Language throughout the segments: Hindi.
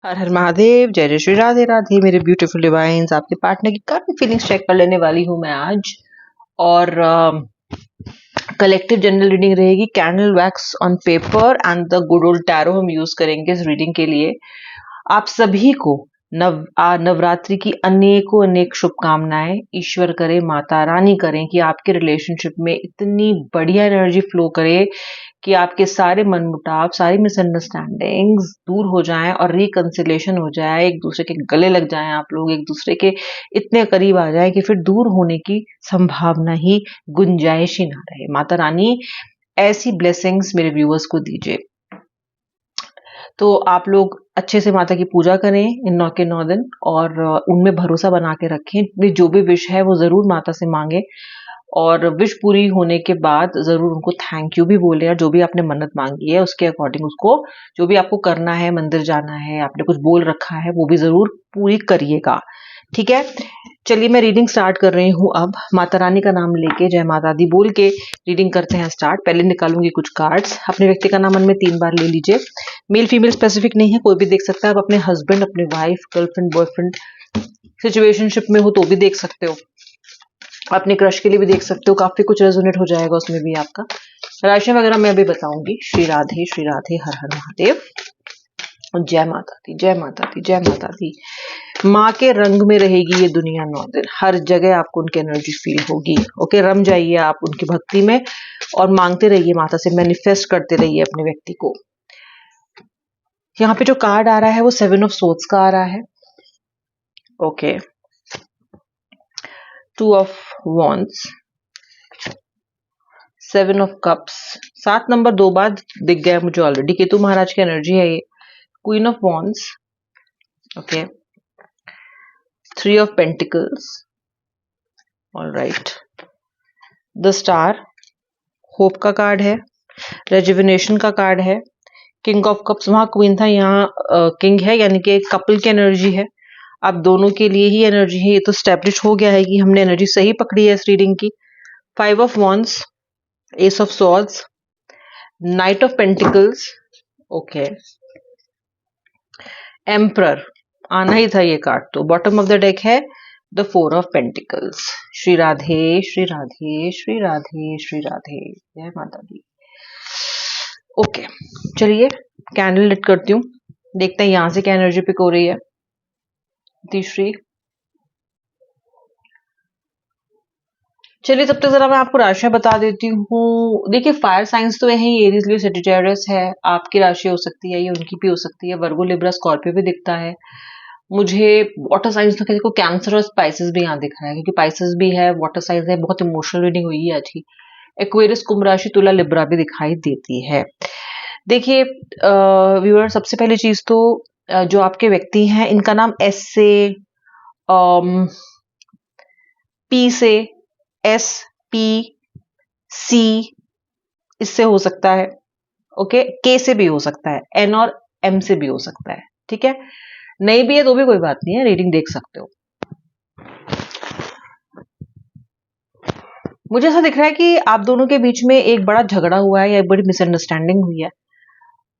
हर हर महादेव, जय जय श्री राधे राधे मेरे ब्यूटीफुल डिवाइन्स। आपके पार्टनर की काफी फीलिंग्स चेक कर लेने वाली हूँ मैं आज। और कलेक्टिव जनरल रीडिंग रहेगी। Candle wax on paper and the good old tarot हम यूज करेंगे इस रीडिंग के लिए। आप सभी को नवरात्रि की अनेकों अनेक शुभकामनाएं। ईश्वर करे, माता रानी करें कि आपके रिलेशनशिप में इतनी बढ़िया एनर्जी फ्लो करे कि आपके सारे मनमुटाव, सारी मिसअंडरस्टैंडिंग्स दूर हो जाएं और रिकंसिलेशन हो जाए, एक दूसरे के गले लग जाएं, आप लोग एक दूसरे के इतने करीब आ जाए कि फिर दूर होने की संभावना ही, गुंजाइश ही ना रहे। माता रानी ऐसी ब्लेसिंग्स मेरे व्यूअर्स को दीजिए। तो आप लोग अच्छे से माता की पूजा करें इन 9 के 9 दिन और उनमें भरोसा बना के रखें। जो भी विश है वो जरूर माता से मांगे और विश पूरी होने के बाद जरूर उनको थैंक यू भी बोले। और जो भी आपने मन्नत मांगी है उसके अकॉर्डिंग उसको, जो भी आपको करना है, मंदिर जाना है, आपने कुछ बोल रखा है, वो भी जरूर पूरी करिएगा। ठीक है, चलिए मैं रीडिंग स्टार्ट कर रही हूँ। अब माता रानी का नाम लेके, जय माता दी बोल के रीडिंग करते हैं स्टार्ट। पहले निकालूंगी कुछ कार्ड्स। अपने व्यक्ति का नाम मन में 3 बार ले लीजिए। मेल फीमेल स्पेसिफिक नहीं है, कोई भी देख सकता है। आप अपने हस्बैंड, अपने वाइफ, गर्लफ्रेंड, बॉयफ्रेंड सिचुएशनशिप में हो तो भी देख सकते हो, अपने क्रश के लिए भी देख सकते हो। काफी कुछ रेजोनेट हो जाएगा उसमें भी आपका। राशि वगैरह मैं भी बताऊंगी। श्री राधे, हर हर महादेव। जय माता दी, जय माता दी, जय माता दी। माँ के रंग में रहेगी ये दुनिया 9 दिन। हर जगह आपको उनकी एनर्जी फील होगी। ओके, रम जाइए आप उनकी भक्ति में और मांगते रहिए माता से, मैनिफेस्ट करते रहिए अपने व्यक्ति को। यहाँ पे जो कार्ड आ रहा है वो 7 ऑफ सोर्ड्स का आ रहा है। Okay, 2 of wands, 7 of cups. 7 number 2 बार दिख गया मुझे ऑलरेडी। केतु महाराज की एनर्जी है ये। Queen of wands, okay, 3 of pentacles, alright, the star, hope का कार्ड है, रेजुविनेशन का कार्ड है, किंग ऑफ कप्स। वहां क्वीन था, यहाँ किंग है, यानी कि कपल की एनर्जी है। आप दोनों के लिए ही एनर्जी है। ये तो स्टैब्लिश हो गया है कि हमने एनर्जी सही पकड़ी है इस रीडिंग की। 5 of wands, S of swords, night of pentacles, okay, emperor. आना ही था ये कार्ड। तो बॉटम ऑफ द डेक है the 4 of pentacles. Shri Radhe, Shri Radhe, Shri Radhe, Shri Radhe, जय माता दी। ओके, चलिए कैंडल लिट करती हूँ, देखते हैं यहां से क्या एनर्जी पिक हो रही है। तीसरी, चलिए तब तक जरा मैं आपको राशियां बता देती हूँ। देखिए, फायर साइंस तो यही एरीज, लियो, सजिटेरियस है। आपकी राशि हो सकती है, ये उनकी भी हो सकती है। वर्गो, लिब्रा, स्कॉर्पियो भी दिखता है मुझे। वाटर साइंस तो देखो, कैंसर और स्पाइसेस भी यहाँ दिख रहा है, क्योंकि पाइसेस भी है, वाटर साइंस है। बहुत इमोशनल रीडिंग हुई है आज की। एक्वेरियस, कुंभ राशि, तुला, लिब्रा भी दिखाई देती है। देखिए व्यूअर, सबसे पहली चीज तो जो आपके व्यक्ति हैं इनका नाम एस से, पी से, एस, पी, सी, इससे हो सकता है। ओके, के से भी हो सकता है, एन और एम से भी हो सकता है। ठीक है, नहीं भी है तो भी कोई बात नहीं है, रीडिंग देख सकते हो। मुझे ऐसा दिख रहा है कि आप दोनों के बीच में एक बड़ा झगड़ा हुआ है या एक बड़ी मिसअंडरस्टैंडिंग हुई है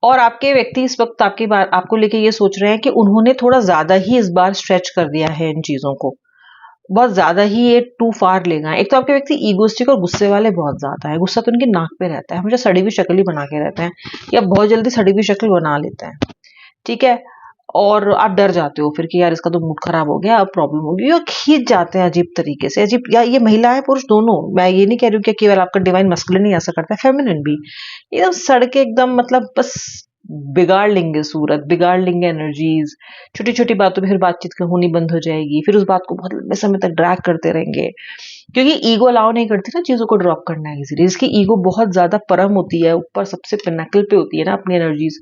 और आपके व्यक्ति इस वक्त आपकी बात, आपको लेके ये सोच रहे हैं कि उन्होंने थोड़ा ज्यादा ही इस बार स्ट्रेच कर दिया है इन चीजों को। बहुत ज्यादा ही ये टू फार ले गए। एक तो आपके व्यक्ति ईगोस्टिक और गुस्से वाले बहुत ज्यादा है। गुस्सा तो उनकी नाक पे रहता है, हमेशा सड़ी हुई शक्ल ही बना के रहते हैं या बहुत जल्दी सड़ी हुई शक्ल बना लेते हैं। ठीक है, और आप डर जाते हो फिर कि यार इसका तो मूड खराब हो गया, अब प्रॉब्लम होगी, और खींच जाते हैं अजीब तरीके से। अजीब, या ये महिला है पुरुष दोनों, मैं ये नहीं कह रही हूँ कि केवल आपका डिवाइन मस्कुलिन ही ऐसा करता है, फेमिनिन भी एकदम सड़के एकदम, मतलब बस बिगाड़ लेंगे सूरत, बिगाड़ लेंगे एनर्जीज। छोटी छोटी बातों पे फिर बातचीत होनी बंद हो जाएगी, फिर उस बात को बहुत लंबे समय तक ड्रैग करते रहेंगे, क्योंकि ईगो अलाउ नहीं करती ना चीजों को ड्रॉप करना इजीली। इसकी ईगो बहुत ज्यादा परम होती है, ऊपर सबसे पिनाकल पे होती है ना अपनी एनर्जीज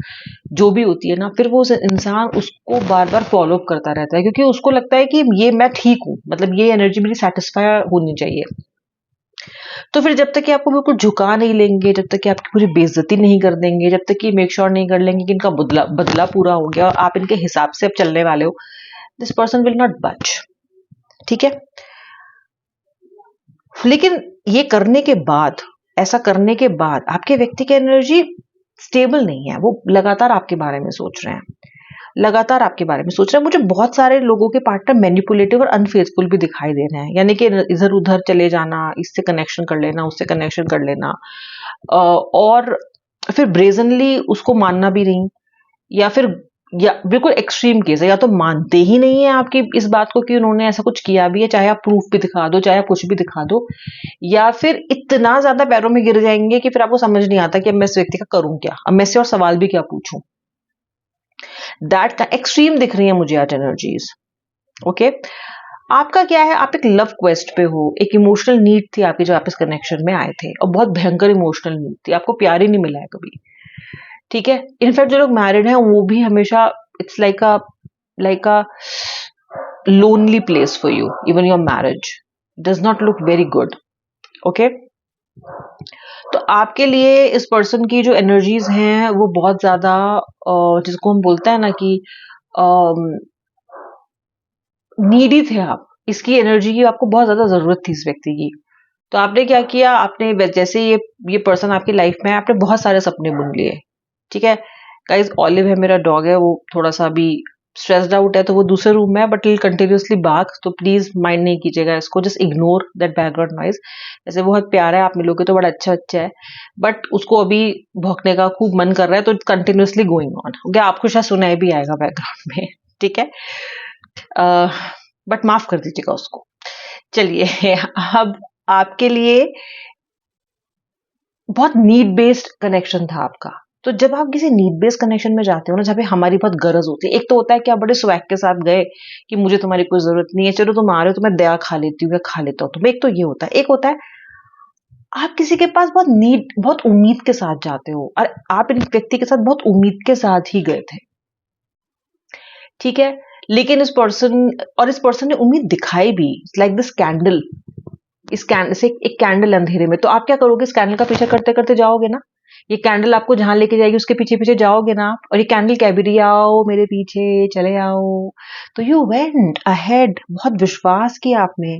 जो भी होती है ना, फिर वो इंसान उसको बार बार फॉलो अप करता रहता है, क्योंकि उसको लगता है कि ये मैं ठीक हूं, मतलब ये एनर्जी मेरी सेटिस्फाई होनी चाहिए। तो फिर जब तक कि आपको बिल्कुल झुका नहीं लेंगे, जब तक कि आपकी पूरी बेइज्जती नहीं कर देंगे, जब तक कि मेक श्योर नहीं कर लेंगे कि इनका बदला बदला पूरा हो गया और आप इनके हिसाब से अब चलने वाले हो, दिस पर्सन विल नॉट बच। ठीक है, लेकिन ये करने के बाद, ऐसा करने के बाद आपके व्यक्ति की एनर्जी स्टेबल नहीं है, वो लगातार आपके बारे में सोच रहे हैं। लगातार आपके बारे में सोच रहे हैं। मुझे बहुत सारे लोगों के पार्टनर मैनिपुलेटिव और अनफेथफुल भी दिखाई दे रहे हैं, यानी कि इधर उधर चले जाना, इससे कनेक्शन कर लेना, उससे कनेक्शन कर लेना, और फिर ब्रेजनली उसको मानना भी नहीं, या फिर या बिल्कुल एक्सट्रीम केस है, या तो मानते ही नहीं है आपकी इस बात को कि उन्होंने ऐसा कुछ किया भी है, चाहे आप प्रूफ भी दिखा दो, चाहे आप कुछ भी दिखा दो, या फिर इतना ज्यादा पैरों में गिर जाएंगे कि फिर आपको समझ नहीं आता कि अब मैं इस व्यक्ति का करूं क्या, अब मैं इससे और सवाल भी क्या पूछूं। दैट का एक्सट्रीम दिख रही है मुझे आज एनर्जीज। ओके, आपका क्या है, आप एक लव क्वेस्ट पे हो, एक इमोशनल नीड थी आपकी जो आप इस कनेक्शन में आए थे, और बहुत भयंकर इमोशनल नीड थी, आपको प्यार ही नहीं मिला है कभी। ठीक है, इनफैक्ट जो लोग मैरिड हैं वो भी हमेशा it's like a lonely place for you, even your marriage does not look very good. Okay, तो आपके लिए इस पर्सन की जो एनर्जीज हैं वो बहुत ज्यादा, जिसको हम बोलते हैं ना कि नीडी थे आप, इसकी एनर्जी की आपको बहुत ज्यादा जरूरत थी इस व्यक्ति की। तो आपने क्या किया, आपने जैसे ये पर्सन आपकी लाइफ में है, आपने बहुत सारे सपने बुन लिए। ठीक है गाइस, ऑलिव है मेरा डॉग है, वो थोड़ा सा अभी स्ट्रेस्ड आउट है, तो वो दूसरे रूम में है, बट विल कंटिन्यूअसली बार्क, तो प्लीज माइंड नहीं कीजिएगा इसको, just ignore that background noise. जैसे बहुत प्यारा है, आप मिलोगे तो बड़ा अच्छा अच्छा है, बट उसको अभी भौंकने का खूब मन कर रहा है, तो कंटिन्यूअसली गोइंग ऑन। ओके, आपको शायद सुनाई भी आएगा बैकग्राउंड में। ठीक है, बट माफ कर दीजिएगा उसको। चलिए अब आपके लिए बहुत नीड बेस्ड कनेक्शन था आपका। तो जब आप किसी नीड बेस्ड कनेक्शन में जाते हो ना, जहाँ पे हमारी बहुत गरज होती है, एक तो होता है कि आप बड़े स्वैग के साथ गए कि मुझे तुम्हारी कोई जरूरत नहीं है, चलो तुम आ रहे हो तो मैं दया खा लेती हूँ या खा लेता हूँ तुम्हें, एक तो ये होता है। एक होता है आप किसी के पास बहुत उम्मीद के साथ जाते हो, और आप इन व्यक्ति के साथ बहुत उम्मीद के साथ ही गए थे। ठीक है, लेकिन इस पर्सन ने उम्मीद दिखाई भी, लाइक दिस कैंडल, इस कैंडल से एक कैंडल अंधेरे में, तो आप क्या करोगे, इस कैंडल का पीछा करते करते जाओगे ना, ये कैंडल आपको जहां लेके जाएगी उसके पीछे पीछे जाओगे ना आप, और ये कैंडल कह भी रही है आओ मेरे पीछे चले आओ, तो यू वेंट अहेड, बहुत विश्वास किया आपने।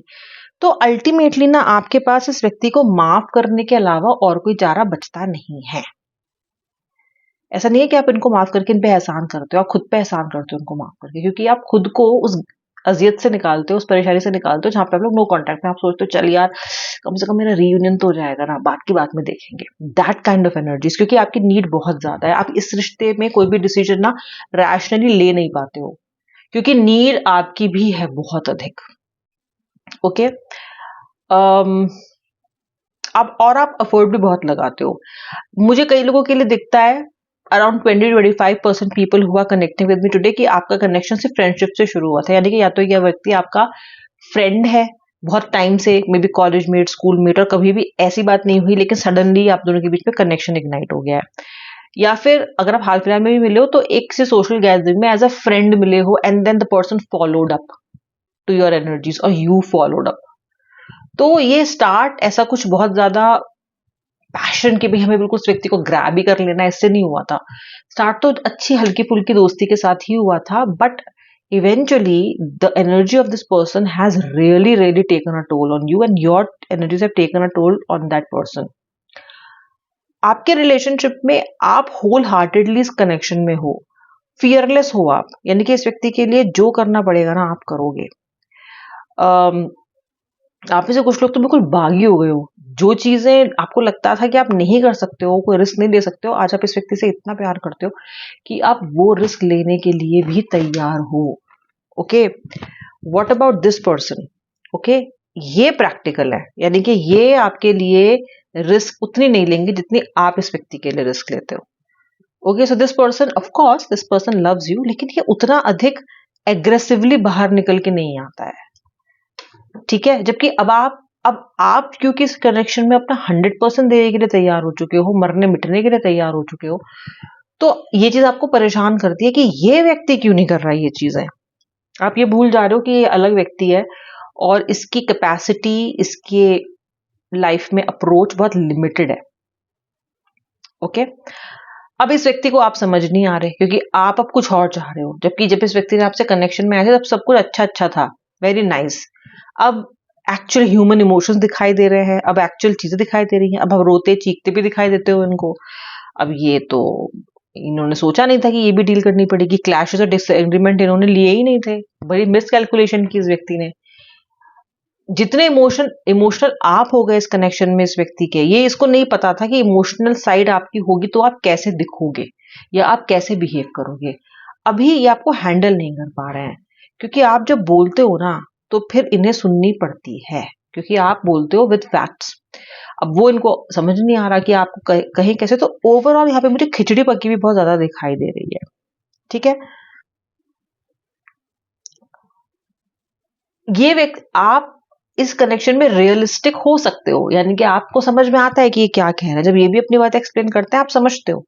तो अल्टीमेटली ना आपके पास इस व्यक्ति को माफ करने के अलावा और कोई चारा बचता नहीं है। ऐसा नहीं है कि आप इनको माफ करके इन पे एहसान करते हो, आप खुद पे एहसान करते हो उनको माफ करके, क्योंकि आप खुद को उस अजियत से निकालते हो, उस परेशानी से निकालते हो जहां पे आप लोग नो कांटेक्ट में, आप सोचते हो चल यार कम से कम मेरा रीयूनियन तो हो जाएगा ना, बात की बात में देखेंगे। दैट काइंड ऑफ एनर्जीज, क्योंकि आपकी नीड बहुत ज्यादा है, आप इस रिश्ते में कोई भी डिसीजन ना रैशनली ले नहीं पाते हो, क्योंकि नीड आपकी भी है बहुत अधिक। ओके, आप एफर्ट भी बहुत लगाते हो। मुझे कई लोगों के लिए दिखता है, अराउंड 20-25% पीपल हुआ कनेक्टिंग विद मी टुडे, कि आपका कनेक्शन सिर्फ फ्रेंडशिप से शुरू हुआ था, यानी कि या तो यह व्यक्ति आपका फ्रेंड है बहुत टाइम से, may be college met, school mate, और कभी भी ऐसी बात नहीं हुई लेकिन सडनली आप दोनों के बीच में कनेक्शन इग्नाइट हो गया है, या फिर अगर आप हाल फिलहाल में भी मिले हो तो एक से सोशल गैदरिंग में एज अ फ्रेंड मिले हो, and then the person followed up to your energies और यू फॉलोड अप। तो ये स्टार्ट ऐसा कुछ बहुत ज्यादा पैशन के भी हमें बिल्कुल उस व्यक्ति को ग्रैब ही कर लेना, इससे नहीं हुआ था। स्टार्ट तो अच्छी हल्की फुल्की दोस्ती के साथ ही हुआ था, but eventually the energy of this person has really taken a toll on you, and your energies have taken a toll on that person. आपके रिलेशनशिप में आप होल हार्टेडली इस कनेक्शन में हो, फियरलेस हो आप, यानी कि इस व्यक्ति के लिए जो करना पड़ेगा ना आप करोगे। आप में से कुछ लोग तो बिल्कुल बागी हो गए हो, जो चीजें आपको लगता था कि आप नहीं कर सकते हो, कोई रिस्क नहीं ले सकते हो, आज आप इस व्यक्ति से इतना प्यार करते हो कि आप वो रिस्क लेने के लिए भी तैयार हो। Okay, what about this person? Okay, ये प्रैक्टिकल है, यानी कि ये आपके लिए रिस्क उतनी नहीं लेंगे जितनी आप इस व्यक्ति के लिए रिस्क लेते हो। Okay, so this person, of course this person loves you, लेकिन ये उतना अधिक एग्रेसिवली बाहर निकल के नहीं आता है। ठीक है, जबकि अब आप क्योंकि इस कनेक्शन में अपना 100% देने के लिए तैयार हो चुके हो, मरने मिटने के लिए तैयार हो चुके हो, तो ये चीज आपको परेशान करती है कि ये व्यक्ति क्यों नहीं कर रहा है ये चीजें। आप ये भूल जा रहे हो कि ये अलग व्यक्ति है और इसकी कैपेसिटी, इसके लाइफ में अप्रोच बहुत लिमिटेड है। ओके, अब इस व्यक्ति को आप समझ नहीं आ रहे क्योंकि आप अब कुछ और चाह रहे हो, जबकि जब इस व्यक्ति ने आपसे कनेक्शन में आया था तब सब कुछ अच्छा अच्छा था, वेरी नाइस। अब एक्चुअल ह्यूमन इमोशंस दिखाई दे रहे हैं, अब एक्चुअल चीजें दिखाई दे रही हैं, अब हम रोते चीखते भी दिखाई देते हो इनको। अब ये तो इन्होंने सोचा नहीं था कि ये भी डील करनी पड़ेगी। क्लैशेस और डिसएग्रीमेंट इन्होंने लिए ही नहीं थे। बड़ी मिस कैलकुलेशन की इस व्यक्ति ने। जितने इमोशनल आप हो गए इस कनेक्शन में इस व्यक्ति के, ये इसको नहीं पता था कि इमोशनल साइड आपकी होगी तो आप कैसे दिखोगे या आप कैसे बिहेव करोगे। अभी ये आपको हैंडल नहीं कर पा रहे हैं, क्योंकि आप जब बोलते हो ना तो फिर इन्हें सुननी पड़ती है, क्योंकि आप बोलते हो विद फैक्ट्स। अब वो इनको समझ नहीं आ रहा कि आपको कहीं कैसे। तो ओवरऑल यहाँ पे मुझे खिचड़ी पकी भी बहुत ज्यादा दिखाई दे रही है। ठीक है, ये व्यक्ति, आप इस कनेक्शन में रियलिस्टिक हो सकते हो, यानी कि आपको समझ में आता है कि ये क्या कह रहा है। जब ये भी अपनी बात एक्सप्लेन करते हैं आप समझते हो।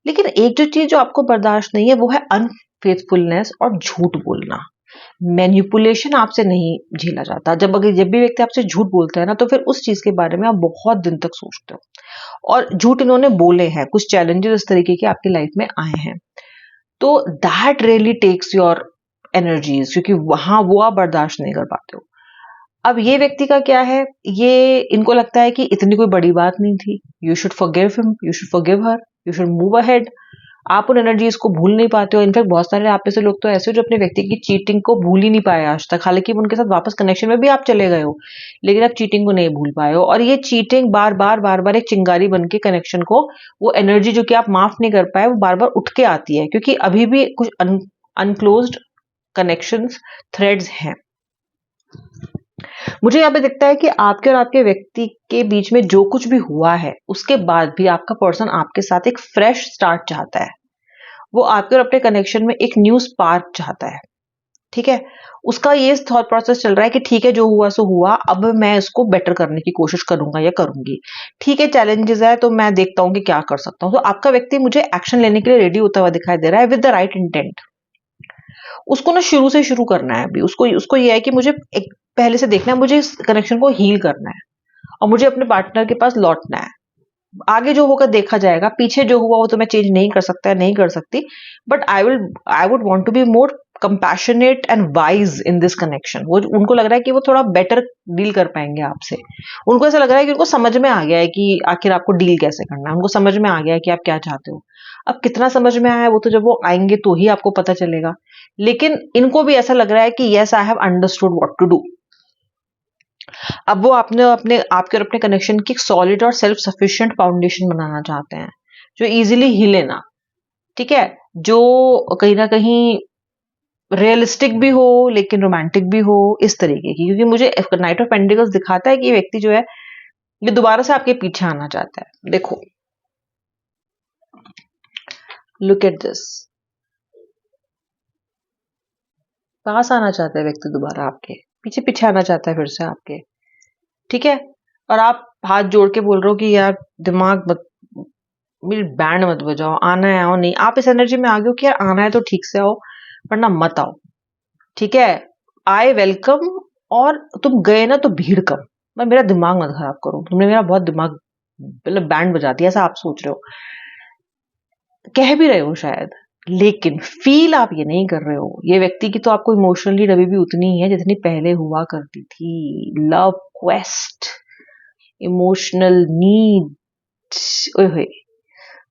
लेकिन एक जो चीज जो आपको बर्दाश्त नहीं है वो है अनफेथफुलनेस और झूठ बोलना। मैनिपुलेशन आपसे नहीं झेला जाता। जब भी व्यक्ति आपसे झूठ बोलता है ना, तो फिर उस चीज के बारे में आप बहुत दिन तक सोचते हो। और झूठ इन्होंने बोले हैं, कुछ चैलेंजेस इस तरीके के आपकी लाइफ में आए हैं, तो that really takes your energies, क्योंकि वहां वो आप बर्दाश्त नहीं कर पाते हो। अब ये व्यक्ति का क्या है, ये इनको लगता है कि इतनी कोई बड़ी बात नहीं थी। You should forgive him, you should forgive her, you should move ahead. आप उन एनर्जीज को भूल नहीं पाते हो। इनफैक्ट बहुत सारे आप में से लोग तो ऐसे हो जो अपने व्यक्ति की चीटिंग को भूल ही नहीं पाए आज तक। हालांकि उनके साथ वापस कनेक्शन में भी आप चले गए हो, लेकिन आप चीटिंग को नहीं भूल पाए हो। और ये चीटिंग बार बार एक चिंगारी बन के कनेक्शन को, वो एनर्जी जो कि आप माफ नहीं कर पाए, वो बार बार उठ के आती है, क्योंकि अभी भी कुछ अनक्लोज्ड कनेक्शंस, थ्रेड्स हैं। मुझे यहाँ पे दिखता है कि आपके और आपके व्यक्ति के बीच में जो कुछ भी हुआ है, उसके बाद भी आपका पर्सन आपके साथ एक फ्रेश स्टार्ट चाहता है। वो आपके और अपने कनेक्शन में एक न्यू स्पार्क चाहता है। ठीक है, उसका ये थॉट प्रोसेस चल रहा है कि ठीक है, जो हुआ सो हुआ, अब मैं इसको बेटर करने की कोशिश करूंगा या करूंगी। ठीक है, चैलेंजेस है तो मैं देखता हूँ कि क्या कर सकता हूँ। तो आपका व्यक्ति मुझे एक्शन लेने के लिए रेडी होता हुआ दिखाई दे रहा है विद द राइट इंटेंट। उसको ना शुरू से शुरू करना है। अभी उसको उसको ये है कि मुझे एक पहले से देखना है, मुझे इस कनेक्शन को हील करना है और मुझे अपने पार्टनर के पास लौटना है। आगे जो होगा देखा जाएगा, पीछे जो हुआ वो तो मैं चेंज नहीं कर सकता, नहीं कर सकती, but I would want to be more compassionate and wise in this connection. वो उनको लग रहा है कि वो थोड़ा बेटर डील कर पाएंगे आपसे। उनको ऐसा लग रहा है कि उनको समझ में आ गया है कि आखिर आपको डील कैसे करना है। उनको समझ में आ गया है कि आप क्या चाहते हो। अब कितना समझ में आया है वो तो जब वो आएंगे तो ही आपको पता चलेगा। लेकिन इनको भी ऐसा लग रहा है कि yes, I have understood what to do. अब वो आपने अपने आपके और अपने कनेक्शन की एक सॉलिड और सेल्फ सफिशिएंट फाउंडेशन बनाना चाहते हैं, जो इजीली हिले ना। ठीक है, जो कहीं ना कहीं रियलिस्टिक भी हो लेकिन रोमांटिक भी हो, इस तरीके की। क्योंकि मुझे नाइट ऑफ पेंटिकल्स दिखाता है कि ये व्यक्ति जो है, ये दोबारा से आपके पीछे आना चाहता है। देखो, लुक एट दिस। पास आना चाहता है व्यक्ति, दोबारा आपके पीछे पीछे आना चाहता है फिर से आपके। ठीक है, और आप हाथ जोड़ के बोल रहे हो कि यार दिमाग मत, मेरी बैंड मत बजाओ, आना है आओ। नहीं, आप इस एनर्जी में आ गए हो कि यार आना है तो ठीक से आओ, वरना मत आओ। ठीक है, आई वेलकम। और तुम गए ना तो भीड़ कम। मैं, मेरा दिमाग मत खराब करो, तुमने मेरा बहुत दिमाग मतलब बैंड बजा दिया, ऐसा आप सोच रहे हो, कह भी रहे हो शायद, लेकिन फील आप ये नहीं कर रहे हो। ये व्यक्ति की तो आपको इमोशनली अभी भी उतनी ही है जितनी पहले हुआ करती थी। लव क्वेस्ट, इमोशनल नीड, ओए।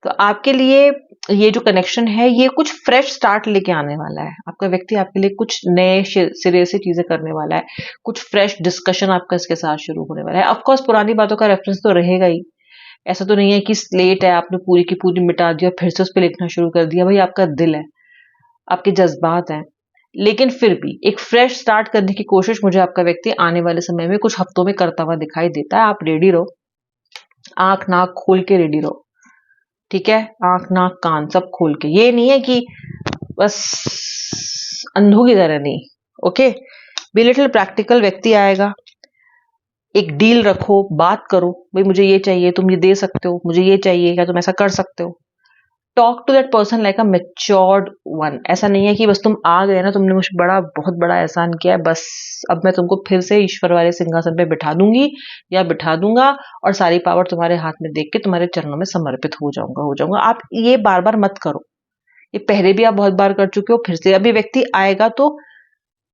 तो आपके लिए ये जो कनेक्शन है, ये कुछ फ्रेश स्टार्ट लेके आने वाला है। आपका व्यक्ति आपके लिए कुछ नए सिरे से चीजें करने वाला है। कुछ फ्रेश डिस्कशन आपका इसके साथ शुरू होने वाला है। ऑफ कोर्स पुरानी बातों का रेफरेंस तो रहेगा ही। ऐसा तो नहीं है कि स्लेट है आपने पूरी की पूरी मिटा दिया फिर से उस पर लिखना शुरू कर दिया। भाई, आपका दिल है, आपके जज्बात हैं, लेकिन फिर भी एक फ्रेश स्टार्ट करने की कोशिश मुझे आपका व्यक्ति आने वाले समय में कुछ हफ्तों में करता हुआ दिखाई देता है। आप रेडी रहो, आंख नाक खोल के रेडी रहो। ठीक है, आंख नाक कान सब खोल के। ये नहीं है कि बस अंधों की तरह नहीं। Okay, be little practical. व्यक्ति आएगा, एक डील रखो, बात करो। भाई मुझे ये चाहिए, तुम ये दे सकते हो, मुझे ये चाहिए, क्या तुम ऐसा कर सकते हो। Talk to that person like a matured one. ऐसा नहीं है कि बस तुम आ गए ना, तुमने मुझे बहुत बड़ा एहसान किया है, बस अब मैं तुमको फिर से ईश्वर वाले सिंहासन पे बिठा दूंगी या बिठा दूंगा और सारी पावर तुम्हारे हाथ में देख के तुम्हारे चरणों में समर्पित हो जाऊंगा। आप ये बार बार मत करो। ये पहले भी आप बहुत बार कर चुके हो, फिर से अभी व्यक्ति आएगा तो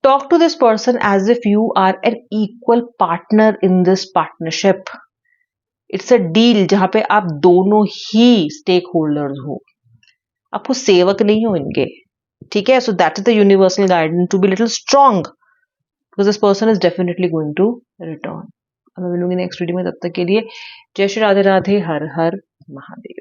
talk to this person as if you are an equal partner in this partnership. It's a deal जहां पे आप दोनों ही स्टेक होल्डर्स हो। आप वो सेवक नहीं हो इनके, ठीक है? So that is the universal guidance to be little strong because this person is definitely going to return. अब मैं मिलूंगी नेक्स्ट वीडियो में, तब तक के लिए जय श्री राधे राधे, हर हर महादेव।